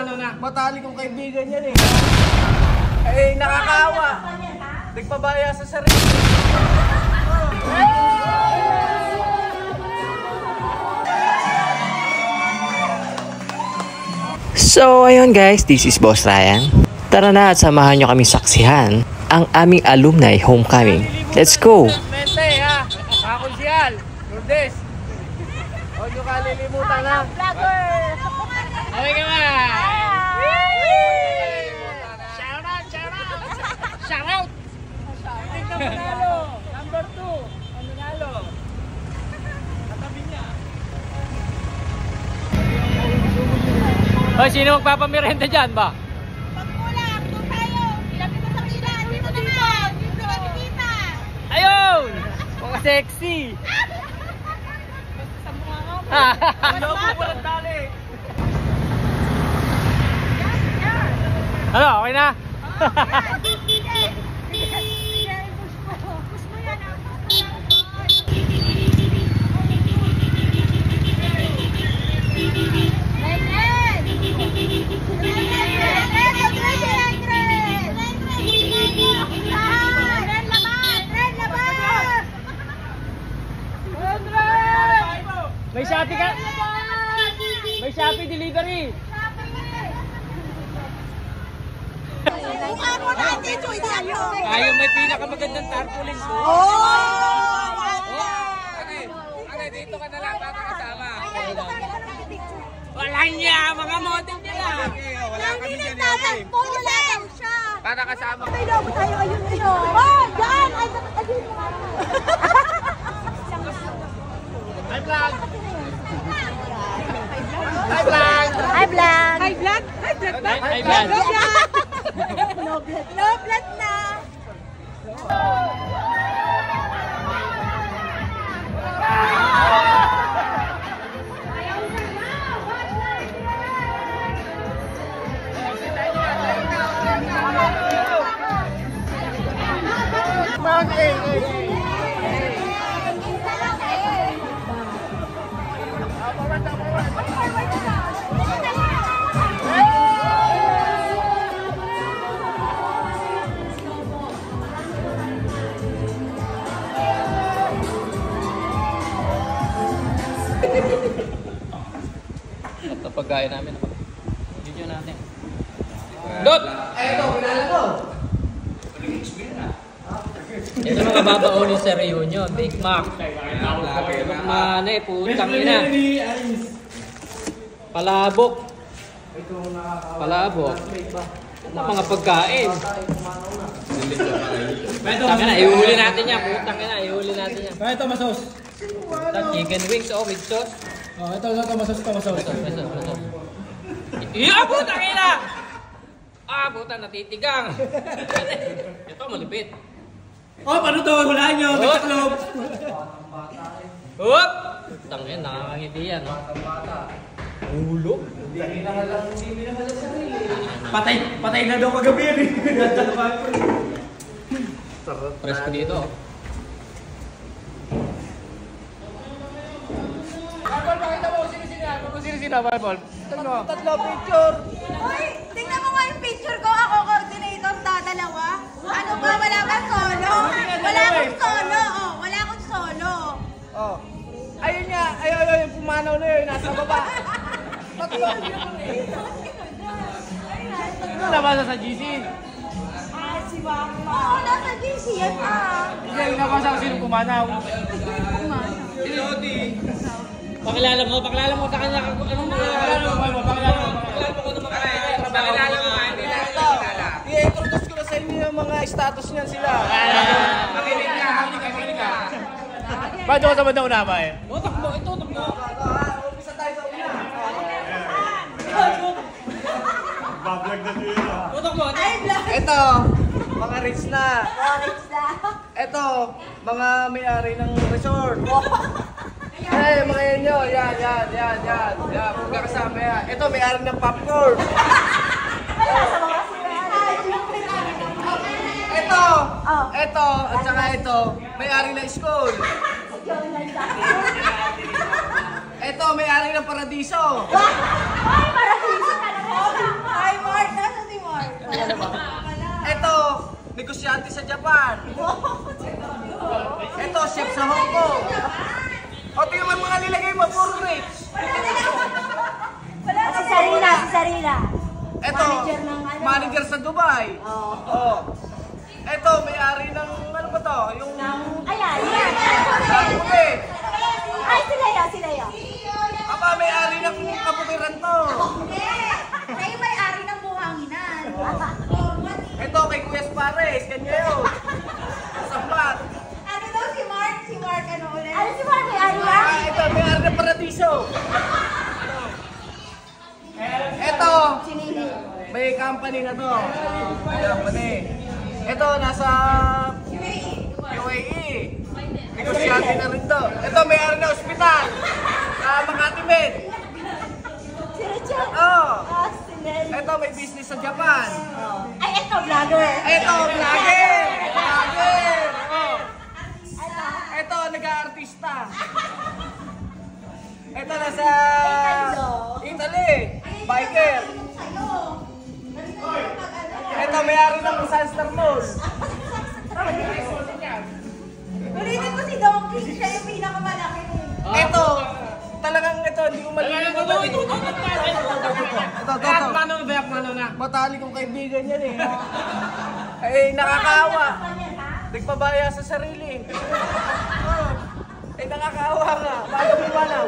Matali kong kaibigan yan eh. Eh, nakakawa. Nagpabaya sa sarili. So ayun guys, this is Boss Ryan. Tara na at samahan nyo kaming saksihan ang aming alumni homecoming. Let's go! Mente ha, kakonsyal, Lourdes. Huwag nyo kalilimutan ha. Vlogger! Okay ka ba? Shout out! Shout out! Shout out! Hindi ka manalo. Number 2, ang nanalo. Katabi niya. Hoy, sino magpapamirenda dyan ba? Pagkulang! Doon tayo! Ilapit mo sa kila! Dito naman! Dito kami kita! Ayun! Mga sexy! Sa mukha nga mo! Ang loob mo walang tali. Ano, okay na? Push mo yan ah! May Shopee ka? May Shopee delivery. Ako na, Tito, hindi ako. Ayaw may pinakamagandang tarpaulin ko. Dito ka na lang para kasama. Wala niya, mga model nila. Wala kami dyan eh. Wala daw siya. Para kasama. May lobo tayo, ayun nyo. Oh, yan! Ayun mo. Hi vlog! Hi vlog! Hi, vlog! Hi, vlog? Hi, vlog ba? Hi vlog! No blood. No blood na. Ito pagkain namin. Video natin. Dot! Ito, kilala ko. Ito mga babaunin sa reunion. Big Mac. Ano eh, putang ina. Palabok. Palabok. Mga pagkain. Tangina, ihuli natin yan. Putang ina, ihuli natin yan. Ito, masos. Chicken wings, oh, with sauce. Oh, ito, masos. Iya, putang ina! Ah, puta, natitigang. Ito, malipit. Oh, paano to? Hulaan nyo. May taklob. Hop! Tangin, nakakangiti yan. Ulo? Patay na daw kagabi yan eh. Presko dito. Paul, pakita mo kung sino-sino, Paul. Tatlo picture. Uy, tingnan mo nga yung picture ko. Ako, coordinator, dalawa. Ano ba? Wala kang solo. Wala akong solo. Oh, wala akong solo. Oh. Ayun nga, ayun, yung pumanaw na yun, nasa baba. Tatlo. Ano nabasa sa GC? Oo, nasa GC yan ah. Hindi, yung nabasa ko sino pumanaw. Pakilala mo sa kanya. Anong pakilala mo? Pakilala mo kung ano pakilala mo. I-introduce ko na sa inyo yung mga status niyan sila. Makinig ka. Ba't ako sa bandang una ba eh? Takbo. Umpisa tayo sa una. Bablog na siya. Ay, vlog. Ito, mga rich na. Orange na. Ito, mga may-ari ng resort. Eh, mga inyo, yan. Pagkakasama yan. Ito, may-ari ng popcorn. Ito, at saka ito, may-ari ng school. Ito, may-ari ng paradiso. Ay, paradiso talaga. Barila. Eto, Manager ng ano? manager sa Dubai. Oo. Oh. Eto, may-ari ng ano ba to? Yung Ayan. Kaputi. Ay, sila yun. Aba, may-ari ng kapukiran to. Kayo may-ari ng buhanginan. Eto, kay Kuya Pares, kanya yun. Sambat. Ano daw si Mark? Si Mark ano ulit? Ano si Mark? May-ari ba? Ito, may-ari ng Paradiso. Eto, Sinili. may company na to. May company. Ito, nasa UAE. Negosyante na rin to. Ito, may-ari na ospital. Sa Makati Med. Si Richard. Oh. Ah, si Nel. Ito, may business sa Japan. Ay, eto, vlogger. Ito, vlogger. Vlogger. Oh. Ano? Ito, nag-aartista. Ito, nasa Italy. Biker. Ito, may-ari ng Sunstar Mall. Ulitin mo si Donkey. Siya yung pinakamalaki. Ito, talagang ito, hindi ko malilimutan. Ito. Mano na. Matali kong kaibigan yan eh. Eh, nakakaawa. Nagpabaya sa sarili. Oh. Eh, nakakaawa nga. Bago bumalaw.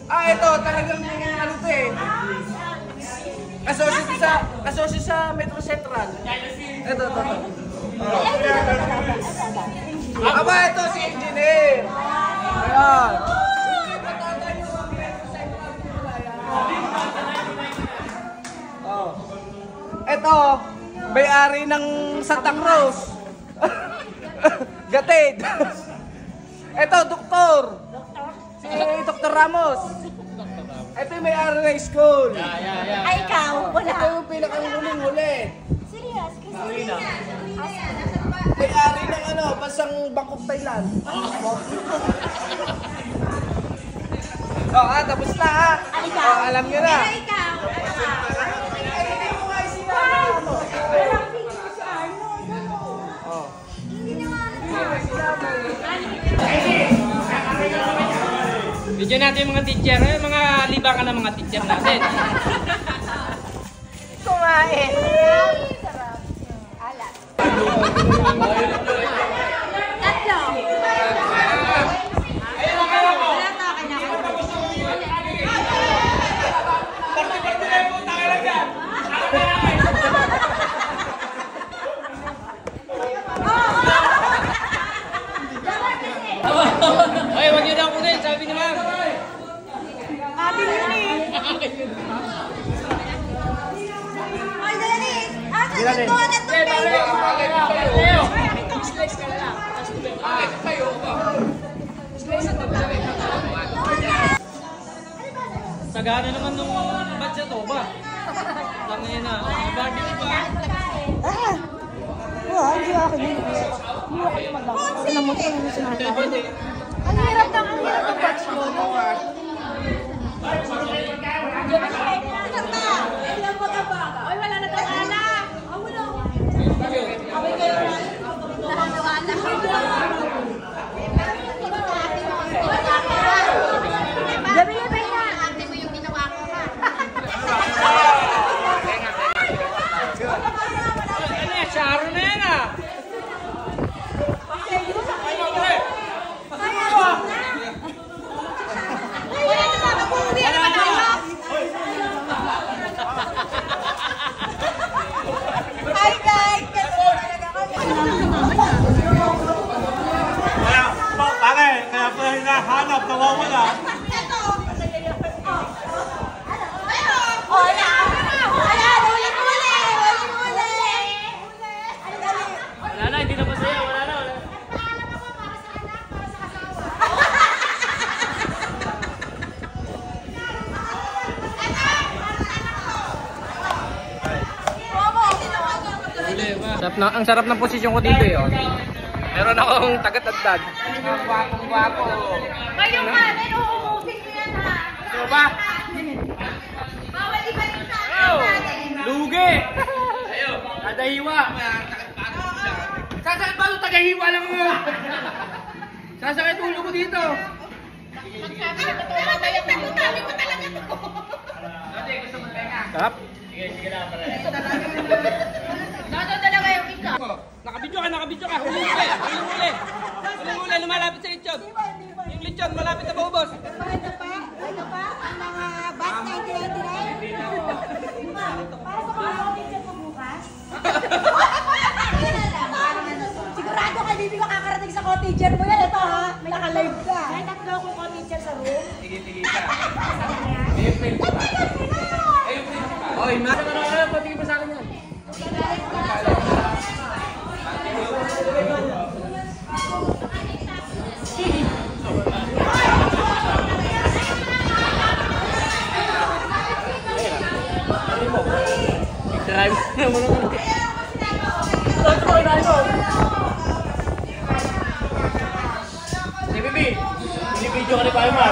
Ito, talagang ano to eh. Associate sa Metro Central. Ito. Aba, ito si engineer. Ayan. Oh. Ito, may-ari ng Santa Cruz. Gatid. Ito, doktor. Si Dr. Ramos. Ito yung may-ari ng school. Ay, ikaw. Wala. Ito yung pinakahuling-huli. Serious? Kasi May-ari ng ano, Bansang Bangkok, Thailand. Tapos na ha. Alam nyo na. Pero ikaw. Walang picture si Arnold. Ano? Hindi na Video natin yung mga teacher. Yung mga libangan ng mga teacher natin. kumain. Sarap. Alat. Tatlo. Ay, wag niyo daw kunin, sabi ni ma'am. Atin yun eh. Ay, dali. Asan yung doon at Sagana naman nung batch to ba? Tangin na. Bakit ba? Hindi ako yun. Hindi ako yung mag-ako. Ano mo ito yung sinasabi? Ang hirap ng batch mo. Ilang pagkabaka? Ay, wala na itong anak. Ah, wala. Kami kayo na. Nakanawa na. Gabi-gabi na. Ate mo yung ginawa ko ha. Ano yan? Sharon na yan ah. Wala na sa mag-uwi. Hi guys! Kaya pala hinahanap, nawawala. Wala na, hindi na masaya. Wala na. Ang sarap ng posisyon ko dito eh. Oh. Meron akong tagatagdag. Gwapong-gwapo. Ngayong kanin, uumusin ko yan ha. Ito ba? Bawal iba yung sa Oh, natin. lugi! Ayo, tagahiwa. Sasakit ba ito? Tagahiwa lang mo. Sasakit ulo ko dito. Pero balik na kung tabi ko talaga ito. Sarap. Dadala yung isa. Nakabidyo ka. Huli. Lumalapit sa lechon. Yung lechon, malapit na maubos. Ito pa, ang mga bat 1999. Pasok ko ako picture mo bukas. Sigurado ka, hindi ko kakarating sa cottager mo yan. Ito ha, may naka-live ka. May tatlo akong cottager sa room. Sige ka. May friend pa. Oy, patingin pa sa akin yan. Video ka ni Palma.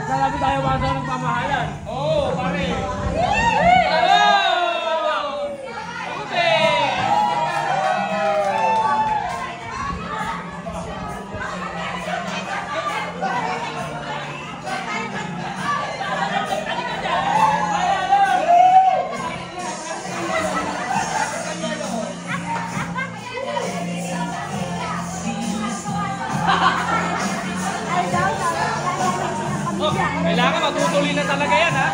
Sabi tayo basa ng pamahalan. Oo, pare. Kailangan matutuloy na talaga yan, ha?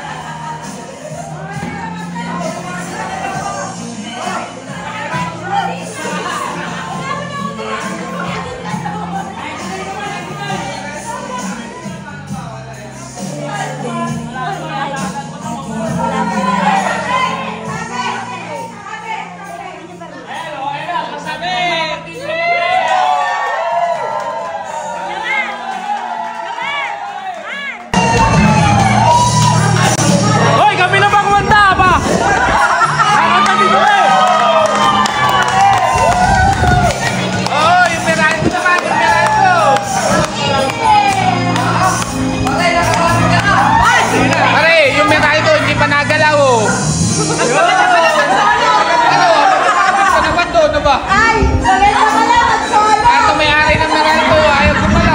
Ay! Maganda ka lang at solo! Ito may-ari ng Meralco, ayaw ko pala.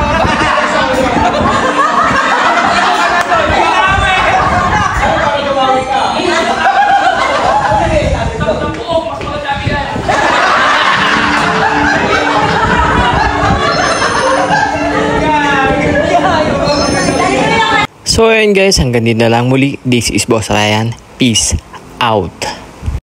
So ayun guys, hanggang din na lang muli. This is Boss Ryan. Peace out.